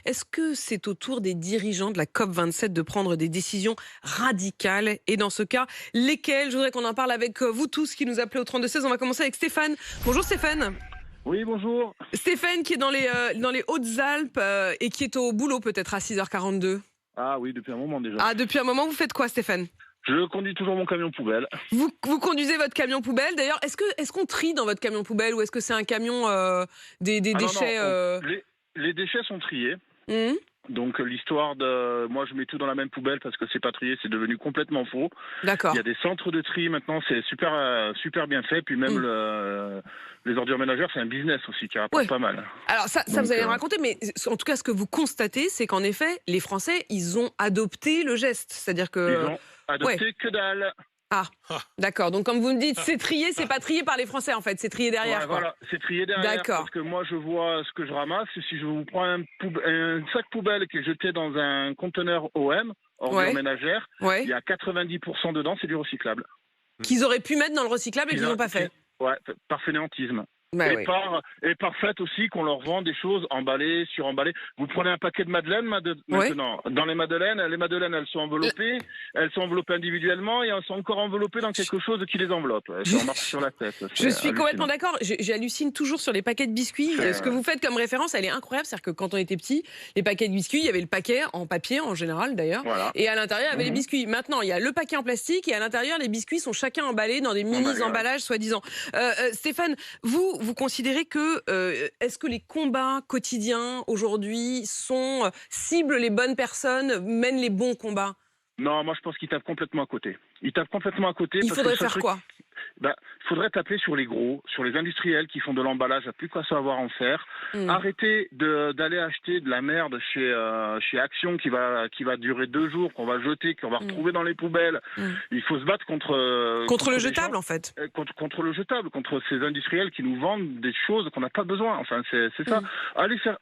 Est-ce que c'est au tour des dirigeants de la COP27 de prendre des décisions radicales? Et dans ce cas, lesquelles? Je voudrais qu'on en parle avec vous tous qui nous appelez au 32-16. On va commencer avec Stéphane. Bonjour Stéphane. Oui, bonjour. Stéphane qui est dans les Hautes-Alpes et qui est au boulot peut-être à 6h42. Ah oui, depuis un moment déjà. Ah, depuis un moment, vous faites quoi Stéphane? Je conduis toujours mon camion poubelle. Vous conduisez votre camion poubelle. D'ailleurs, est-ce qu'on trie dans votre camion poubelle ou est-ce que c'est un camion des Ah non, déchets non, les déchets sont triés. hum Donc l'histoire de... Moi, je mets tout dans la même poubelle parce que c'est pas trié, c'est devenu complètement faux. D'accord. Il y a des centres de tri maintenant, c'est super bien fait. Puis même les ordures ménagères, c'est un business aussi qui rapporte pas mal. Alors ça Donc, vous allez me raconter, mais en tout cas, ce que vous constatez, c'est qu'en effet, les Français, ils ont adopté le geste. C'est-à-dire que... Ils ont adopté que dalle. Ah, d'accord. Donc, comme vous me dites, c'est trié, c'est pas trié par les Français, en fait. C'est trié derrière, Ouais, quoi. voilà, c'est trié derrière. D'accord. Parce que moi, je vois ce que je ramasse. Si je vous prends un sac poubelle qui est jeté dans un conteneur OM, ordures ménagères, il y a 90% dedans, c'est du recyclable. Qu'ils auraient pu mettre dans le recyclable et qu'ils n'ont pas fait. Ouais, par fainéantisme. Bah, et par fait aussi qu'on leur vend des choses emballées, suremballées. Vous prenez un paquet de madeleines maintenant. Dans les madeleines, elles sont enveloppées. Elles sont enveloppées individuellement et elles sont encore enveloppées dans quelque chose qui les enveloppe. Elles marche sur la tête. Je suis complètement d'accord. J'hallucine toujours sur les paquets de biscuits. Ce que vous faites comme référence, elle est incroyable. C'est-à-dire que quand on était petit, les paquets de biscuits, il y avait le paquet en papier en général d'ailleurs. Voilà. Et à l'intérieur, il y avait les biscuits. Maintenant, il y a le paquet en plastique et à l'intérieur, les biscuits sont chacun emballés dans des mini-emballages soi-disant. Stéphane, vous considérez que est-ce que les combats quotidiens aujourd'hui ciblent les bonnes personnes, mènent les bons combats? Non, moi je pense qu'ils tapent complètement à côté. Ils tapent complètement à côté. Il faudrait faire quoi? Il faudrait taper sur les gros, sur les industriels qui font de l'emballage à plus quoi savoir en faire. Arrêter d'aller acheter de la merde chez Action qui va durer 2 jours, qu'on va jeter, qu'on va retrouver dans les poubelles. Il faut se battre contre le jetable en fait. Contre le jetable, contre ces industriels qui nous vendent des choses qu'on n'a pas besoin. Enfin, c'est ça.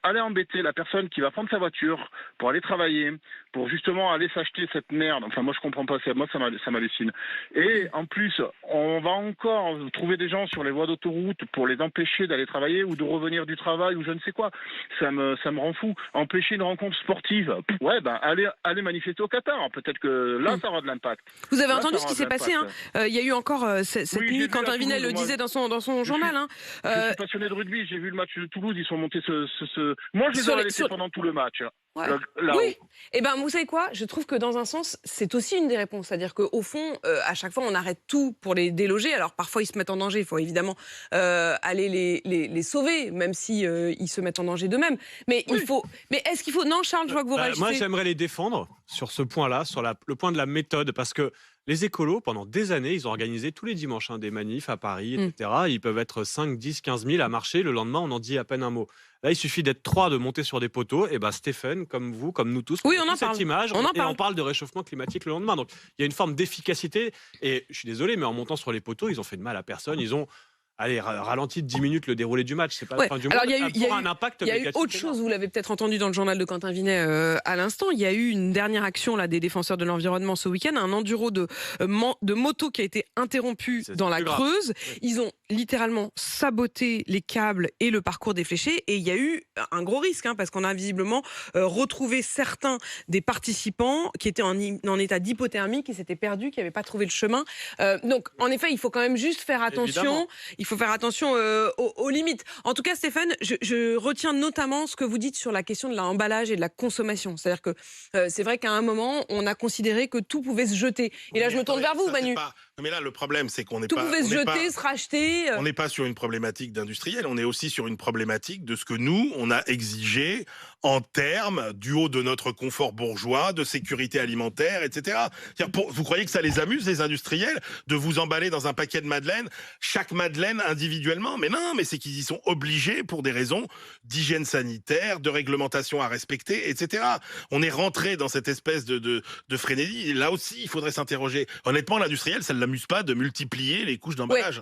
Aller embêter la personne qui va prendre sa voiture pour aller travailler, pour justement aller s'acheter cette merde. Enfin, moi je comprends pas. Moi ça m'hallucine. Et en plus, on va encore trouver des gens sur les voies d'autoroute pour les empêcher d'aller travailler ou de revenir du travail ou je ne sais quoi. Ça me rend fou. Empêcher une rencontre sportive. Allez manifester au Qatar. Peut-être que là, ça aura de l'impact. Vous avez entendu ce qui s'est passé, hein. Il y a eu encore cette nuit, Quentin Vinel le disait dans son journal. Je suis passionné de rugby. J'ai vu le match de Toulouse. Ils sont montés Moi, je les aurais laissés pendant tout le match. Ouais. Oui. Et vous savez quoi? Je trouve que dans un sens, c'est aussi une des réponses. C'est-à-dire qu'au fond, à chaque fois, on arrête tout pour les déloger. Alors parfois, ils se mettent en danger. Il faut évidemment aller les sauver, même si ils se mettent en danger d'eux-mêmes. Mais il faut. Mais est-ce qu'il faut? Non, Charles, je vois que vous réagissez. Moi, j'aimerais les défendre sur ce point-là, sur le point de la méthode, parce que les écolos, pendant des années, ils ont organisé tous les dimanches des manifs à Paris, etc. Ils peuvent être 5, 10, 15 000 à marcher. Le lendemain, on en dit à peine un mot. Là, il suffit d'être 3 de monter sur des poteaux. Et Stéphane, comme vous, comme nous tous, on en cette parle. image. On parle de réchauffement climatique le lendemain. Donc, il y a une forme d'efficacité. Et je suis désolé, mais en montant sur les poteaux, ils ont fait de mal à personne. Ils ont ralenti de 10 minutes le déroulé du match. C'est pas la fin du monde. Alors, il y a eu autre chose, vous l'avez peut-être entendu dans le journal de Quentin Vinet à l'instant. Il y a eu une dernière action des défenseurs de l'environnement ce week-end, un enduro de moto qui a été interrompu dans la Creuse. Ils ont littéralement saboté les câbles et le parcours des fléchés. Et il y a eu un gros risque, parce qu'on a visiblement retrouvé certains des participants qui étaient en état d'hypothermie, qui s'étaient perdus, qui n'avaient pas trouvé le chemin. Donc, en effet, il faut quand même juste faire attention. Évidemment. Il faut faire attention aux limites. En tout cas, Stéphane, je retiens notamment ce que vous dites sur la question de l'emballage et de la consommation. C'est-à-dire que c'est vrai qu'à un moment, on a considéré que tout pouvait se jeter. Et là, je me tourne vers vous, Manu. Non mais là, le problème, c'est qu'on n'est pas... Tout pouvait se jeter, se racheter. On n'est pas sur une problématique d'industriel, on est aussi sur une problématique de ce que nous, on a exigé en termes du haut de notre confort bourgeois, de sécurité alimentaire, etc. Vous croyez que ça les amuse, les industriels, de vous emballer dans un paquet de madeleines, chaque madeleine individuellement? Mais non, mais c'est qu'ils y sont obligés pour des raisons d'hygiène sanitaire, de réglementation à respecter, etc. On est rentré dans cette espèce de frénésie. Là aussi, il faudrait s'interroger. Honnêtement, l'industriel, ça ne l'amuse pas de multiplier les couches d'emballage.